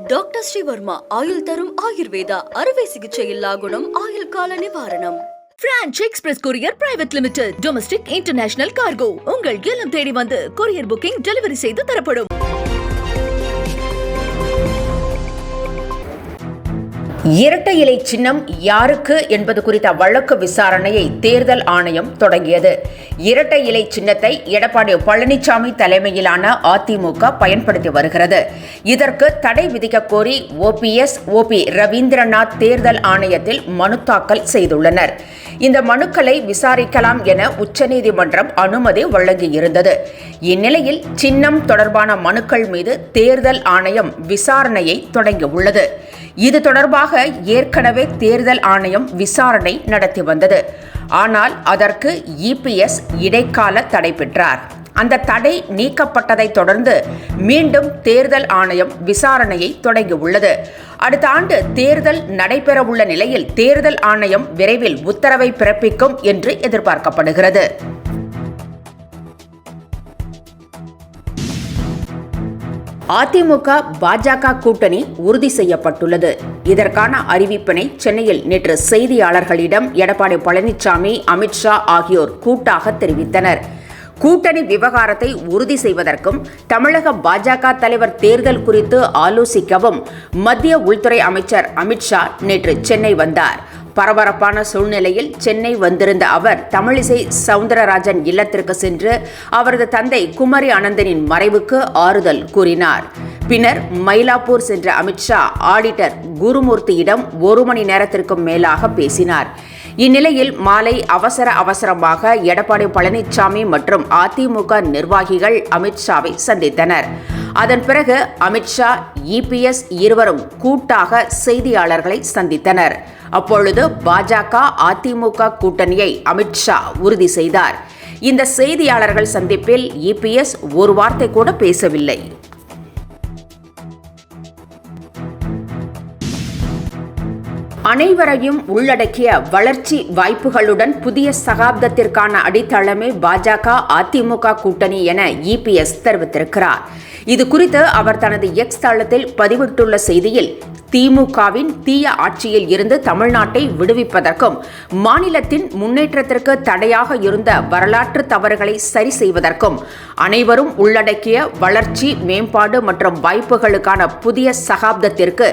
Doctor Sreevarma ஆயுள் தரும் ஆயுர்வேதா அறுவை சிகிச்சை இல்லா குணம் ஆயுள் கால நிவாரணம். Branch express courier private limited domestic international cargo உங்கள் இல்லம் தேடி வந்து கொரியர் புக்கிங் டெலிவரி செய்து தரப்படும். இரட்டை இலை சின்னம் யாருக்கு என்பது குறித்த வழக்கு விசாரணையை தேர்தல் ஆணையம் தொடங்கியது. இரட்டை இலை சின்னத்தை எடப்பாடி பழனிசாமி தலைமையிலான அதிமுக பயன்படுத்தி வருகிறது. இதற்கு தடை விதிக்க கோரி OPS, OP ரவீந்திரநாத் தேர்தல் ஆணையத்தில் மனு தாக்கல் செய்துள்ளனர். இந்த மனுக்களை விசாரிக்கலாம் என உச்சநீதிமன்றம் அனுமதி வழங்கியிருந்தது. இந்நிலையில் சின்னம் தொடர்பான மனுக்கள் மீது தேர்தல் ஆணையம் விசாரணையை தொடங்கியுள்ளது. இது தொடர்பாக ஏற்கனவே தேர்தல் ஆணையம் விசாரணை நடத்தி வந்தது. ஆனால் அதற்கு EPS இடைக்கால தடை பெற்றார். அந்த தடை நீக்கப்பட்டதை தொடர்ந்து மீண்டும் தேர்தல் ஆணையம் விசாரணையை தொடங்கியுள்ளது. அடுத்த ஆண்டு தேர்தல் நடைபெறவுள்ள நிலையில் தேர்தல் ஆணையம் விரைவில் உத்தரவை பிறப்பிக்கும் என்று எதிர்பார்க்கப்படுகிறது. அதிமுக பாஜக கூட்டணி உறுதி செய்யப்பட்டுள்ளது. இதற்கான அறிவிப்பினை சென்னையில் நேற்று செய்தியாளர்களிடம் எடப்பாடி பழனிசாமி, அமித்ஷா ஆகியோர் கூட்டாக தெரிவித்தனர். கூட்டணி விவகாரத்தை உறுதி செய்வதற்கும் தமிழக பாஜக தலைவர் தேர்தல் குறித்து ஆலோசிக்கவும் மத்திய உள்துறை அமைச்சர் அமித்ஷா நேற்று சென்னை வந்தார். பரபரப்பான சூழ்நிலையில் சென்னை வந்திருந்த அவர் தமிழிசை சவுந்தரராஜன் இல்லத்திற்கு சென்று அவரது தந்தை குமரி அனந்தனின் மறைவுக்கு ஆறுதல் கூறினார். பின்னர் மயிலாப்பூர் சென்ற அமித்ஷா ஆடிட்டர் குருமூர்த்தியிடம் 1 மணி நேரத்திற்கும் மேலாக பேசினார். இந்நிலையில் மாலை அவசரமாக எடப்பாடி பழனிசாமி மற்றும் அதிமுக நிர்வாகிகள் அமித்ஷாவை சந்தித்தனர். அதன் பிறகு அமித்ஷா, EPS இருவரும் கூட்டாக செய்தியாளர்களை சந்தித்தனர். அப்பொழுது பாஜக அதிமுக கூட்டணியை அமித்ஷா உறுதி செய்தார். இந்த செய்தியாளர்கள் சந்திப்பில் EPS ஒரு வார்த்தை கூட பேசவில்லை. அனைவரையும் உள்ளடக்கிய வளர்ச்சி வாய்ப்புகளுடன் புதிய சகாப்தத்திற்கான அடித்தளமே பாஜக அதிமுக கூட்டணி என EPS தெரிவித்திருக்கிறார். இது குறித்து அவர் தனது X தளத்தில் பதிவிட்டுள்ள செய்தியில், திமுகவின் தீய ஆட்சியில் இருந்து தமிழ்நாட்டை விடுவிப்பதற்கும் மாநிலத்தின் முன்னேற்றத்திற்கு தடையாக இருந்த வரலாற்று தவறுகளை சரி செய்வதற்கும் அனைவரும் உள்ளடக்கிய வளர்ச்சி, மேம்பாடு மற்றும் வாய்ப்புகளுக்கான புதிய சகாப்தத்திற்கு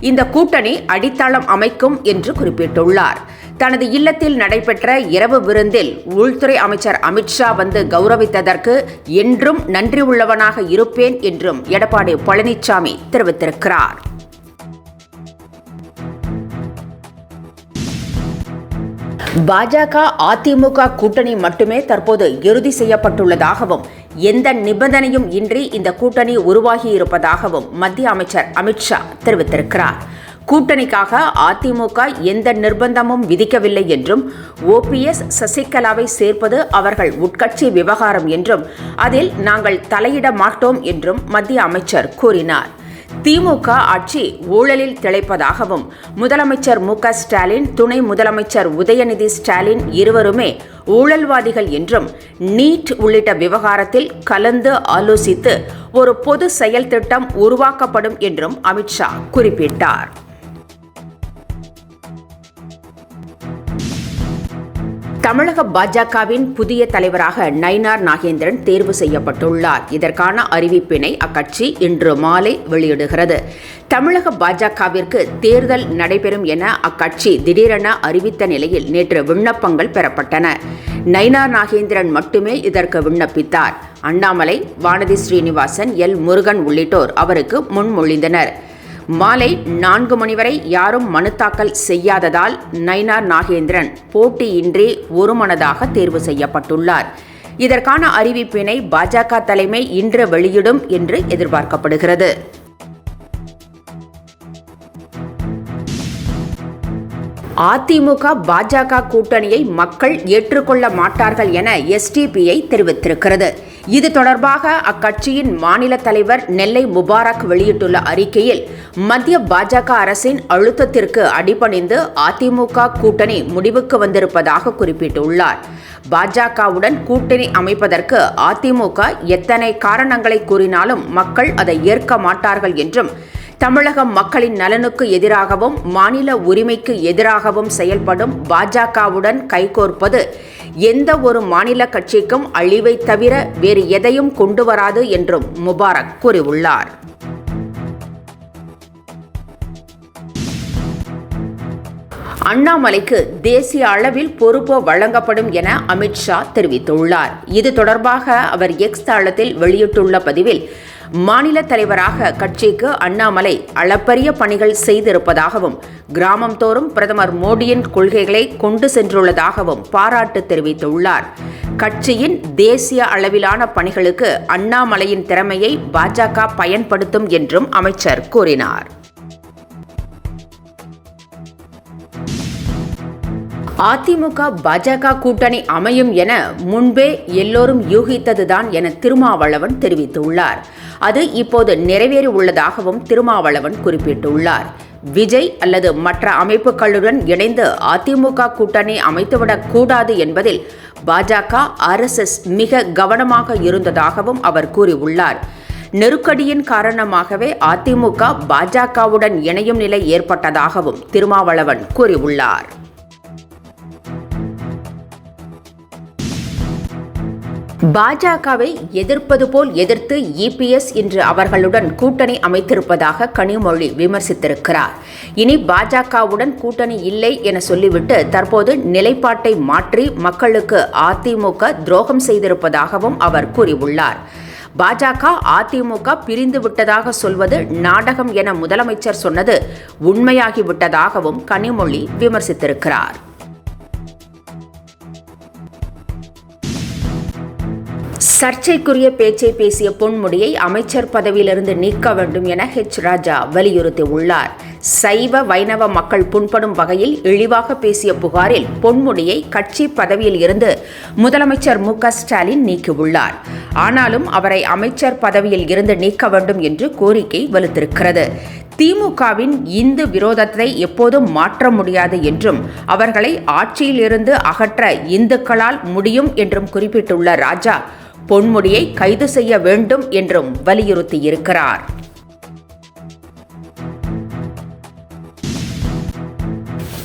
இந்த கூட்டணி அடித்தளம் அமைக்கும் என்று குறிப்பிட்டுள்ளார். தனது இல்லத்தில் நடைபெற்ற இரவு விருந்தில் உள்துறை அமைச்சர் அமித்ஷா வந்து கௌரவித்ததற்கு என்றும் நன்றி உள்ளவனாக இருப்பேன் என்றும் எடப்பாடி பழனிசாமி தெரிவித்திருக்கிறார். பாஜக அதிமுக கூட்டணி மட்டுமே தற்போது இறுதி செய்யப்பட்டுள்ளதாகவும் எந்த நிபந்தனையும் இன்றி இந்த கூட்டணி உருவாகியிருப்பதாகவும் மத்திய அமைச்சர் அமித்ஷா தெரிவித்திருக்கிறார். கூட்டணிக்காக அதிமுக எந்த நிர்பந்தமும் விதிக்கவில்லை என்றும் OPS சசிகலாவை சேர்ப்பது அவர்கள் உட்கட்சி விவகாரம் என்றும் அதில் நாங்கள் தலையிட மாட்டோம் என்றும் மத்திய அமைச்சர் கூறினார். திமுக ஆட்சி ஊழலில் திளைப்பதாகவும் முதலமைச்சர் MK ஸ்டாலின், துணை முதலமைச்சர் உதயநிதி ஸ்டாலின் இருவருமே ஊழல்வாதிகள் என்றும் நீட் உள்ளிட்ட விவகாரத்தில் கலந்து ஆலோசித்து ஒரு பொது செயல் திட்டம் உருவாக்கப்படும் என்றும் அமித்ஷா குறிப்பிட்டார். தமிழக பாஜகவின் புதிய தலைவராக நயினார் நாகேந்திரன் தேர்வு செய்யப்பட்டுள்ளார். இதற்கான அறிவிப்பினை அக்கட்சி இன்று மாலை வெளியிடுகிறது. தமிழக பாஜகவிற்கு தேர்தல் நடைபெறும் என அக்கட்சி திடீரென அறிவித்த நிலையில் நேற்று விண்ணப்பங்கள் பெறப்பட்டன. நயினார் நாகேந்திரன் மட்டுமே இதற்கு விண்ணப்பித்தார். அண்ணாமலை, வானதி ஸ்ரீனிவாசன், L. முருகன் உள்ளிட்டோர் அவருக்கு முன்மொழிந்தனர். மாலை 4 மணி வரை யாரும் மனு தாக்கல் செய்யாததால் நயினார் நாகேந்திரன் போட்டியின்றி ஒருமனதாக தேர்வு செய்யப்பட்டுள்ளார். இதற்கான அறிவிப்பினை பாஜக தலைமை இன்று வெளியிடும் என்று எதிர்பார்க்கப்படுகிறது. அதிமுக பாஜக கூட்டணியை மக்கள் ஏற்றுக்கொள்ள மாட்டார்கள் என SDPI தெரிவித்திருக்கிறது. இது தொடர்பாக அக்கட்சியின் மாநில தலைவர் நெல்லை முபாரக் வெளியிட்டுள்ள அறிக்கையில், மத்திய பாஜக அரசின் அழுத்தத்திற்கு அடிபணிந்து அதிமுக கூட்டணி முடிவுக்கு வந்திருப்பதாக குறிப்பிட்டுள்ளார். பாஜகவுடன் கூட்டணி அமைப்பதற்கு அதிமுக எத்தனை காரணங்களை கூறினாலும் மக்கள் அதை ஏற்க மாட்டார்கள் என்றும், தமிழக மக்களின் நலனுக்கு எதிராகவும் மாநில உரிமைக்கு எதிராகவும் செயல்படும் பாஜகவுடன் கைகோர்ப்பது எந்த ஒரு மாநில கட்சிக்கும் அழிவை தவிர வேறு எதையும் கொண்டு வராது என்றும் முபாரக் கூறியுள்ளார். அண்ணாமலைக்கு தேசிய அளவில் பொறுப்பு வழங்கப்படும் என அமித்ஷா தெரிவித்துள்ளார். இது தொடர்பாக அவர் எக்ஸ் தளத்தில் வெளியிட்டுள்ள பதிவில், மாநில தலைவராக கட்சிக்கு அண்ணாமலை அளப்பரிய பணிகள் செய்திருப்பதாகவும் கிராமம் தோறும் பிரதமர் மோடியின் கொள்கைகளை கொண்டு சென்றுள்ளதாகவும் பாராட்டு தெரிவித்துள்ளார். கட்சியின் தேசிய அளவிலான பணிகளுக்கு அண்ணாமலையின் திறமையை பாஜக பயன்படுத்தும் என்றும் அமைச்சர் கூறினார். அதிமுக பாஜக கூட்டணி அமையும் என முன்பே எல்லோரும் யூகித்ததுதான் என திருமாவளவன் தெரிவித்துள்ளார். அது இப்போது நிறைவேறி உள்ளதாகவும் திருமாவளவன் குறிப்பிட்டுள்ளார். விஜய் அல்லது மற்ற அமைப்புகளுடன் இணைந்து அதிமுக கூட்டணி அமைத்துவிடக் கூடாது என்பதில் பாஜக RSS மிக கவனமாக இருந்ததாகவும் அவர் கூறியுள்ளார். நெருக்கடியின் காரணமாகவே அதிமுக பாஜகவுடன் இணையும் நிலை ஏற்பட்டதாகவும் திருமாவளவன் கூறியுள்ளார். பாஜகவை எதிர்ப்பது போல் எதிர்த்து EPS இன்று அவர்களுடன் கூட்டணி அமைத்திருப்பதாக கனிமொழி விமர்சித்திருக்கிறார். இனி பாஜகவுடன் கூட்டணி இல்லை என சொல்லிவிட்டு தற்போது நிலைப்பாட்டை மாற்றி மக்களுக்கு அதிமுக துரோகம் செய்திருப்பதாகவும் அவர் கூறியுள்ளார். பாஜக அதிமுக பிரிந்து விட்டதாக சொல்வது நாடகம் என முதலமைச்சர் சொன்னது உண்மையாகிவிட்டதாகவும் கனிமொழி விமர்சித்திருக்கிறார். சர்ச்சைக்குரிய பேச்சை பேசிய பொன்முடியை அமைச்சர் பதவியிலிருந்து நீக்க வேண்டும் என ராஜா வலியுறுத்தியுள்ளார். சைவ வைணவ மக்கள் புண்படும் வகையில் இழிவாக பேசிய புகாரில் பொன்முடியை கட்சி பதவியில் இருந்து முதலமைச்சர் ஸ்டாலின் நீக்கியுள்ளார். ஆனாலும் அவரை அமைச்சர் பதவியில் இருந்து நீக்க வேண்டும் என்று கோரிக்கை வலுத்திருக்கிறது. திமுகவின் இந்து விரோதத்தை எப்போதும் மாற்ற முடியாது என்றும் அவர்களை ஆட்சியிலிருந்து அகற்ற இந்துக்களால் முடியும் என்றும் குறிப்பிட்டுள்ள ராஜா பொன்முடியை கைது செய்ய வேண்டும் என்றும் வலியுறுத்தியிருக்கிறார்.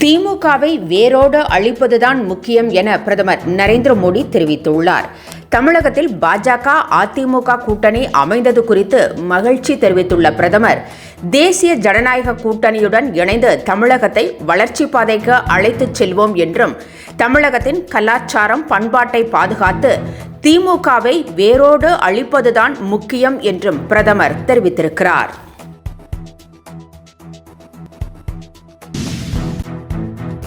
திமுகவை வேரோடு அழிப்பதுதான் முக்கியம் என பிரதமர் நரேந்திர மோடி தெரிவித்துள்ளார். தமிழகத்தில் பாஜக அதிமுக கூட்டணி அமைந்தது குறித்து மகிழ்ச்சி தெரிவித்துள்ள பிரதமர், தேசிய ஜனநாயக கூட்டணியுடன் இணைந்து தமிழகத்தை வளர்ச்சி பாதைக்கு அழைத்துச் செல்வோம் என்றும் தமிழகத்தின் கலாச்சாரம் பண்பாட்டை பாதுகாத்து திமுகவை வேரோடு அழிப்பதுதான் முக்கியம் என்றும் பிரதமர் தெரிவித்திருக்கிறார்.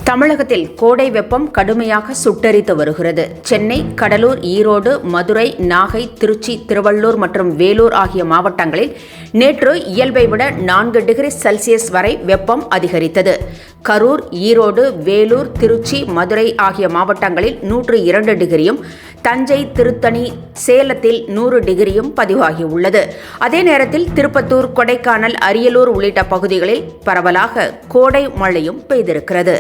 தமிழகத்தில் கோடை வெப்பம் கடுமையாக சுட்டெரித்து வருகிறது. சென்னை, கடலூர், ஈரோடு, மதுரை, நாகை, திருச்சி, திருவள்ளூர் மற்றும் வேலூர் ஆகிய மாவட்டங்களில் நேற்று இயல்பை விட 4 டிகிரி செல்சியஸ் வரை வெப்பம் அதிகரித்தது. கரூர், ஈரோடு, வேலூர், திருச்சி, மதுரை ஆகிய மாவட்டங்களில் 102 டிகிரியும், தஞ்சை, திருத்தணி, சேலத்தில் 100 டிகிரியும் பதிவாகியுள்ளது. அதே நேரத்தில் திருப்பத்தூர், கொடைக்கானல், அரியலூர் உள்ளிட்ட பகுதிகளில் பரவலாக கோடை மழையும் பெய்திருக்கிறது.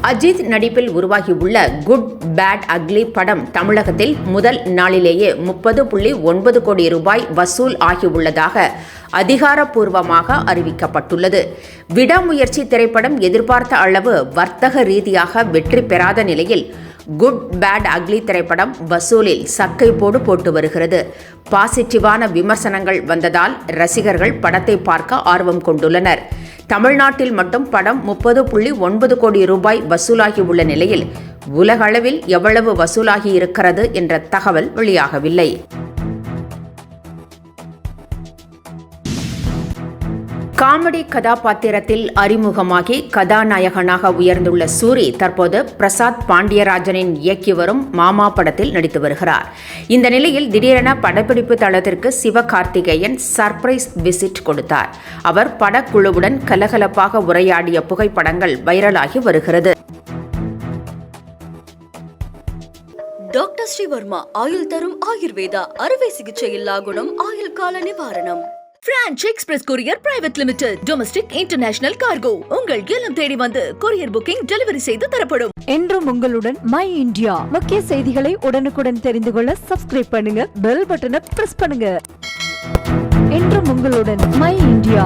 அஜித் நடிப்பில் உருவாகியுள்ள குட் பேட் அக்லி படம் தமிழகத்தில் முதல் நாளிலேயே 30.9 கோடி ரூபாய் வசூல் ஆகியுள்ளதாக அதிகாரப்பூர்வமாக அறிவிக்கப்பட்டுள்ளது. விடாமுயற்சி திரைப்படம் எதிர்பார்த்த அளவு வர்த்தக ரீதியாக வெற்றி பெறாத நிலையில் குட் பேட் அக்லி திரைப்படம் வசூலில் சக்கை போட்டு வருகிறது. பாசிட்டிவான விமர்சனங்கள் வந்ததால் ரசிகர்கள் படத்தை பார்க்க ஆர்வம் கொண்டுள்ளனர். தமிழ்நாட்டில் மட்டும் படம் 30.9 கோடி ரூபாய் வசூலாகியுள்ள நிலையில் உலகளவில் எவ்வளவு வசூலாகி இருக்கிறது என்ற தகவல் வெளியாகவில்லை. காமெடி கதாபாத்திரத்தில் அறிமுகமாகி கதாநாயகனாக உயர்ந்துள்ள சூரி தற்போது பிரசாத் பாண்டியராஜனின் இயக்கி வரும் மாமா படத்தில் நடித்து வருகிறார். இந்த நிலையில் திடீரென படப்பிடிப்பு தளத்திற்கு சிவகார்த்திகேயன் சர்ப்ரைஸ் விசிட் கொடுத்தார். அவர் படக்குழுவுடன் கலகலப்பாக உரையாடிய புகைப்படங்கள் வைரலாகி வருகிறது. டாக்டர் ஸ்ரீவர்மா ஆயுள் தரும் ஆயுர்வேதா அறுவை சிகிச்சை இல்லா குணம் ஆயுள் கால நிவாரணம். Branch express courier private limited domestic international cargo உங்கள் இல்லம் தேடி வந்து கொரியர் புக்கிங் டெலிவரி செய்து தரப்படும். என்றும் உங்களுடன் மை இந்தியா. முக்கிய செய்திகளை உடனுக்குடன் தெரிந்து கொள்ள சப்ஸ்கிரைப் பண்ணுங்க, பெல் பட்டனை பிரஸ் பண்ணுங்க. என்றும் உங்களுடன் மை இந்தியா.